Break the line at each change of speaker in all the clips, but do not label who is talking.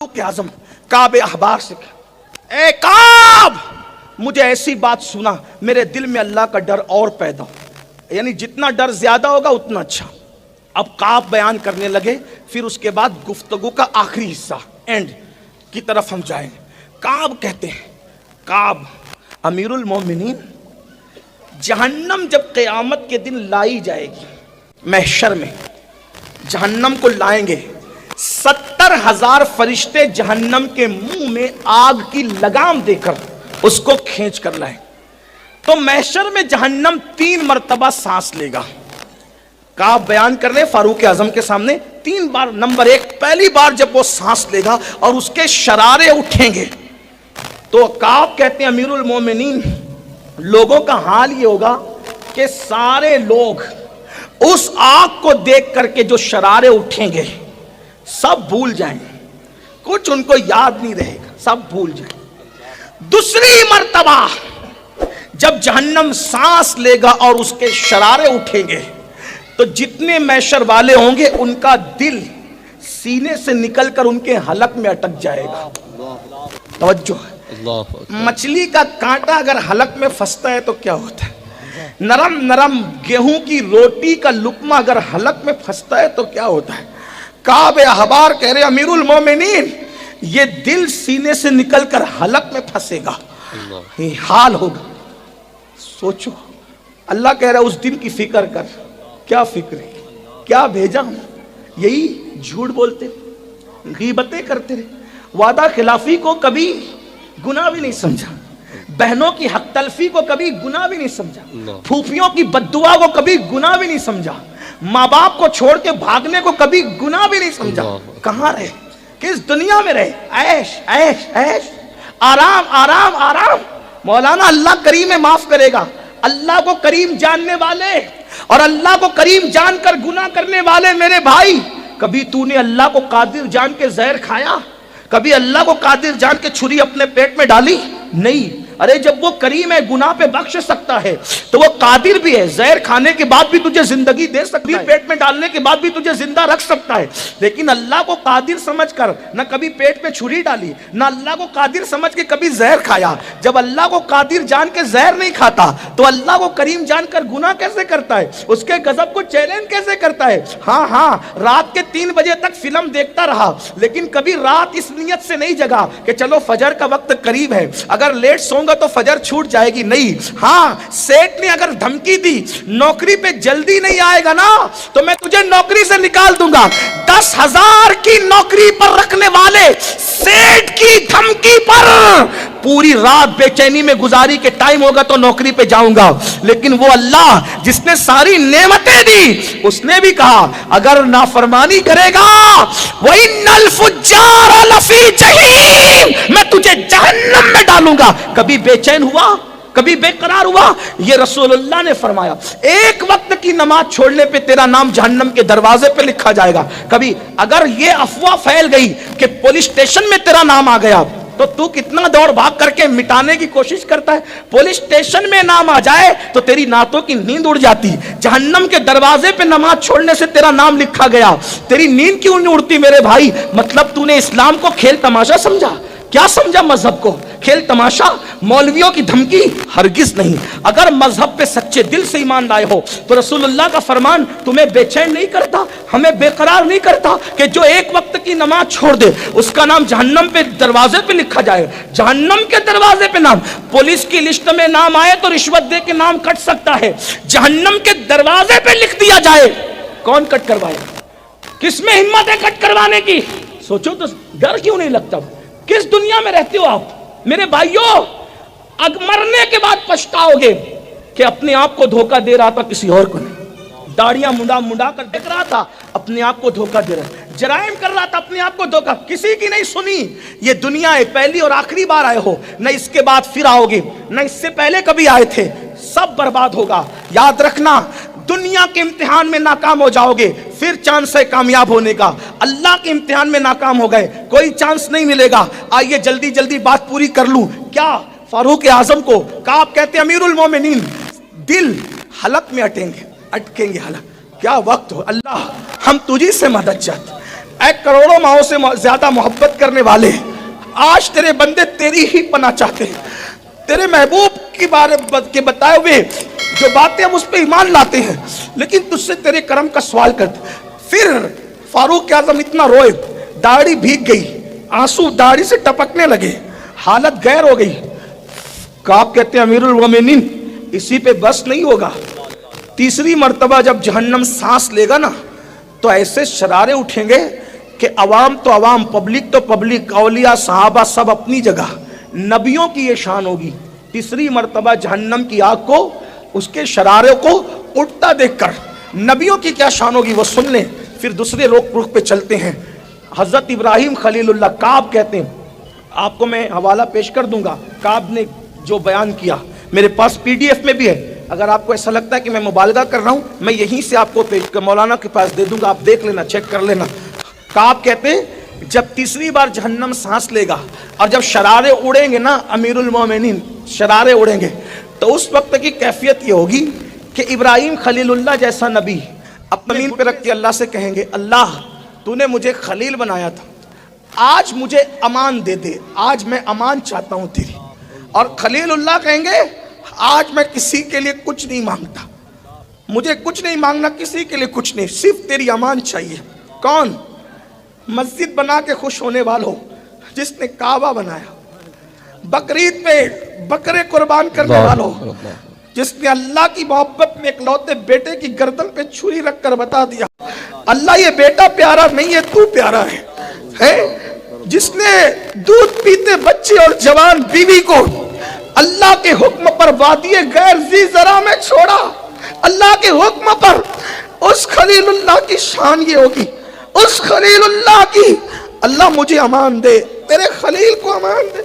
फारूक आजम काब अहबार से कहा, ए काब, मुझे ऐसी बात सुना, मेरे दिल में अल्लाह का डर और पैदा हो। यानी जितना डर ज्यादा होगा उतना अच्छा। अब काब बयान करने लगे, फिर उसके बाद गुफ्तगू का आखिरी हिस्सा एंड की तरफ हम जाएंगे। काब कहते हैं, काब अमीरुल मोमिनीन, जहन्नम जब क़यामत के दिन लाई जाएगी, महशर में जहन्नम को लाएंगे, 70,000 फरिश्ते जहन्नम के मुंह में आग की लगाम देकर उसको खींच कर लाए। तो महशर में जहन्नम 3 मरतबा सांस लेगा। काब बयान कर रहे फारूक आजम के सामने 3 बार। नंबर 1, पहली बार जब वो सांस लेगा और उसके शरारे उठेंगे तो काब कहते हैं अमीरुल मोमिनीन, लोगों का हाल ये होगा कि सारे लोग उस आग को देख करके जो शरारे उठेंगे सब भूल जाएंगे, कुछ उनको याद नहीं रहेगा, सब भूल जाएंगे। दूसरी मर्तबा जब जहन्नम सांस लेगा और उसके शरारे उठेंगे तो जितने मैशर वाले होंगे उनका दिल सीने से निकलकर उनके हलक में अटक जाएगा। तवज्जो है, मछली का कांटा अगर हलक में फंसता है तो क्या होता है, नरम नरम गेहूं की रोटी का लुकमा अगर हलक में फंसता है तो क्या होता है। काब अहबार कह रहे अमीरुल मोमिनीन, ये दिल सीने से निकलकर हलक में फंसेगा, ये हाल होगा। सोचो, अल्लाह कह रहा है उस दिन की फिक्र कर। क्या फिक्र है, क्या भेजा हम, यही झूठ बोलते, गीबतें करते रहे, वादा खिलाफी को कभी गुनाह भी नहीं समझा, बहनों की हक तलफी को कभी गुनाह भी नहीं समझा, फूफियों की बद्दुआ को कभी गुनाह भी नहीं समझा, माँ बाप को छोड़ के भागने को कभी गुनाह भी नहीं समझा। कहाँ रहे, किस दुनिया में रहे, ऐश ऐश ऐश, आराम आराम आराम। मौलाना अल्लाह करीम है, माफ करेगा। अल्लाह को करीम जानने वाले और अल्लाह को करीम जानकर गुनाह करने वाले मेरे भाई, कभी तूने अल्लाह को कादिर जान के जहर खाया, कभी अल्लाह को कादिर जान के छुरी अपने पेट में डाली? नहीं। अरे जब वो करीम है, गुनाह पे बख्श सकता है, तो वो कादिर भी है, जहर खाने के बाद भी तुझे जिंदगी दे सकता है, पेट में डालने के बाद भी तुझे जिंदा रख सकता है। लेकिन अल्लाह को कादिर समझकर न कभी पेट में छुरी डाली, न अल्लाह को कादिर समझ के कभी जहर खाया। जब अल्लाह को कादिर जान के जहर नहीं खाता तो अल्लाह को करीम जानकर गुनाह कैसे करता है, उसके गजब को चैलेंज कैसे करता है। हाँ हाँ, रात के 3 बजे तक फिल्म देखता रहा, लेकिन कभी रात इस नियत से नहीं जगा कि चलो फजर का वक्त करीब है, अगर लेट सोऊंगा तो फजर छूट जाएगी। नहीं। हाँ, सेठ ने अगर धमकी दी नौकरी पे जल्दी नहीं आएगा ना तो मैं तुझे नौकरी से निकाल दूंगा, 10,000 की नौकरी पर रखने वाले सेठ की धमकी पर पूरी रात बेचैनी में गुजारी के टाइम होगा तो नौकरी पे जाऊंगा। लेकिन वो अल्लाह जिसने सारी नेमतें दी, उसने भी कहा अगर नाफरमानी करेगा वही नल फुज्जार लफी जहीम, मैं तुझे जहन्नम में डालूंगा। कभी बेचैन हुआ, कभी बेकरार हुआ? ये रसूलुल्लाह ने फरमाया, एक वक्त की नमाज छोड़ने पे तेरा नाम जहन्नम के दरवाजे पे लिखा जाएगा। कभी अगर ये अफवाह फैल गई कि पुलिस स्टेशन में तेरा नाम आ गया तो तू कितना दौड़ भाग करके मिटाने की कोशिश करता है। पुलिस स्टेशन में नाम आ जाए तो तेरी नातों की नींद उड़ जाती। जहन्नम के दरवाजे पे नमाज छोड़ने से तेरा नाम लिखा गया, तेरी नींद क्यों नहीं उड़ती मेरे भाई? मतलब तूने इस्लाम को खेल तमाशा समझा। क्या समझा मजहब को? खेल तमाशा, मौलवियों की धमकी? हरगिज नहीं। अगर मजहब पे सच्चे दिल से ईमान लाए हो तो रसूलुल्लाह का फरमान तुम्हें बेचैन नहीं करता, हमें बेकरार नहीं करता कि जो एक वक्त की नमाज छोड़ दे उसका नाम जहन्नम पे दरवाजे पे लिखा जाए। जहन्नम के दरवाजे पे नाम, पुलिस की लिस्ट में नाम आए तो रिश्वत दे के नाम कट सकता है, जहन्नम के दरवाजे पे लिख दिया जाए, कौन कट करवाएगा? किसमें हिम्मत है कट करवाने की? सोचो तो, डर क्यों नहीं लगता? किस दुनिया में रहते हो आप मेरे भाइयों? मरने के बाद पछताओगे कि अपने आप को धोखा दे रहा था किसी और को नहीं। दाढ़ियां मुंडा कर देख रहा था, अपने आप को धोखा दे रहा। जराइम कर रहा था, अपने आप को धोखा, किसी की नहीं सुनी। ये दुनिया है, पहली और आखिरी बार आए हो, न इसके बाद फिर आओगे, न इससे पहले कभी आए थे। सब बर्बाद होगा। याद रखना, दुनिया के इम्तिहान में नाकाम हो जाओगे, फिर चांस है कामयाब होने का। अल्लाह के इम्तिहान में नाकाम हो गए, कोई चांस नहीं मिलेगा। आइए जल्दी जल्दी बात पूरी कर लूं। क्या फारूक आजम को काब कहते अमीरुल मोमिनीन, दिल हलक में अटकेंगे हलक। क्या वक्त हो। अल्लाह हम तुझी से मदद चाहते। اے کروڑوں ماؤں سے زیادہ محبت کرنے والے، آج تیرے بندے تیری ہی پناہ چاہتے ہیں، تیرے محبوب کے بارے کے بتائے ہوئے جو باتیں ہم اس پہ ایمان لاتے ہیں، لیکن تجھ سے تیرے کرم کا سوال کرتے۔ پھر فاروق اعظم اتنا روئے، داڑھی بھیگ گئی، آنسو داڑھی سے ٹپکنے لگے، حالت غیر ہو گئی۔ کعب کہتے ہیں امیر المومنین اسی پہ بس نہیں ہوگا، تیسری مرتبہ جب جہنم سانس لے گا نا تو ایسے شرارے اٹھیں گے کہ عوام تو عوام، پبلک تو پبلک، اولیاء صحابہ سب اپنی جگہ، نبیوں کی یہ شان ہوگی۔ تیسری مرتبہ جہنم کی آگ کو، اس کے شرارے کو اٹھتا دیکھ کر نبیوں کی کیا شان ہوگی وہ سن لیں۔ پھر دوسرے رخ پہ چلتے ہیں۔ حضرت ابراہیم خلیل اللہ، کعب کہتے ہیں، آپ کو میں حوالہ پیش کر دوں گا، کعب نے جو بیان کیا میرے پاس پی ڈی ایف میں بھی ہے، اگر آپ کو ایسا لگتا ہے کہ میں مبالغہ کر رہا ہوں میں یہیں سے آپ کو مولانا کے پاس دے دوں گا، آپ دیکھ لینا، چیک کر لینا۔ کعب کہتے ہیں جب تیسری بار جہنم سانس لے گا اور جب شرارے اڑیں گے نا امیر المومنین، شرارے اڑیں گے، تو اس وقت کی کیفیت یہ ہوگی کہ ابراہیم خلیل اللہ جیسا نبی اپنے زمین پہ رکھ کے اللہ سے کہیں گے، اللہ تو نے مجھے خلیل بنایا تھا، آج مجھے امان دے دے، آج میں امان چاہتا ہوں تیری۔ اور خلیل اللہ کہیں گے آج میں کسی کے لیے کچھ نہیں مانگتا، مجھے کچھ نہیں مانگنا، کسی کے لیے کچھ نہیں، صرف تیری امان چاہیے۔ کون؟ مسجد بنا کے خوش ہونے والوں، جس نے کعبہ بنایا، بقرعید پہ بکرے قربان کرنے والوں، جس نے اللہ کی محبت میں ایک لوتے بیٹے کی گردن پہ چھری رکھ کر بتا دیا اللہ یہ بیٹا پیارا نہیں ہے، تو پیارا ہے، جس نے دودھ پیتے بچے اور جوان بیوی کو اللہ کے حکم پر وادی غیر ذی زرع میں چھوڑا، اللہ کے حکم پر، اس خلیل اللہ کی شان یہ ہوگی، اس خلیل اللہ کی، اللہ مجھے امان دے، تیرے خلیل کو امان دے،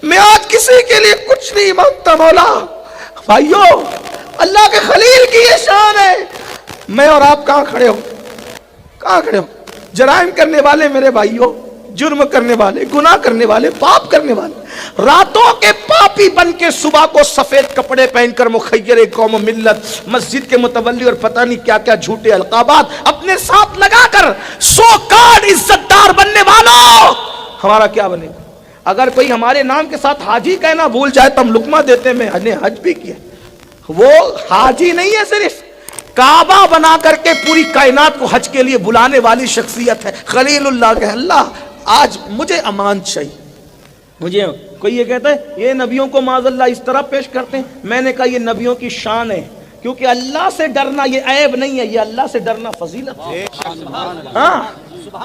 میں آج کسی کے لیے کچھ نہیں مانگتا مولا۔ بھائیو اللہ کے خلیل کی یہ شان ہے۔ میں اور آپ کہاں کھڑے ہو؟ کہاں کھڑے ہو؟ جرائم کرنے والے میرے بھائیو، جرم کرنے والے، گناہ کرنے والے، پاپ کرنے والے، راتوں کے پاپی بن کے صبح کو سفید کپڑے پہن کر مخیر قوم و ملت، مسجد کے متولی اور پتہ نہیں کیا کیا جھوٹے القابات اپنے ساتھ لگا کر سوکار عزت دار بننے والوں، ہمارا کیا بنے گا؟ اگر کوئی ہمارے نام کے ساتھ حاجی کہنا بھول جائے تو ہم لقمہ دیتے ہیں، میں نے حج بھی کیا۔ وہ حاجی نہیں ہے، صرف کعبہ بنا کر کے پوری کائنات کو حج کے لیے بلانے والی شخصیت ہے۔ خلیل اللہ کہ اللہ آج مجھے امان چاہیے، مجھے کوئی یہ کہتا ہے یہ نبیوں کو معاذ اللہ اس طرح پیش کرتے ہیں، میں نے کہا یہ نبیوں کی شان ہے، کیونکہ اللہ سے ڈرنا یہ عیب نہیں ہے، یہ اللہ سے ڈرنا فضیلت ہے۔ ہاں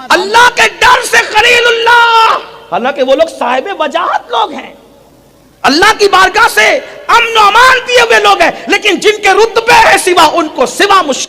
اللہ کے ڈر سے خلیل اللہ، حالانکہ وہ لوگ صاحب وجاہت لوگ ہیں، اللہ کی بارگاہ سے امن و امان دیے ہوئے لوگ ہیں، لیکن جن کے رتبے ہیں سوا ان کو سوا مشکل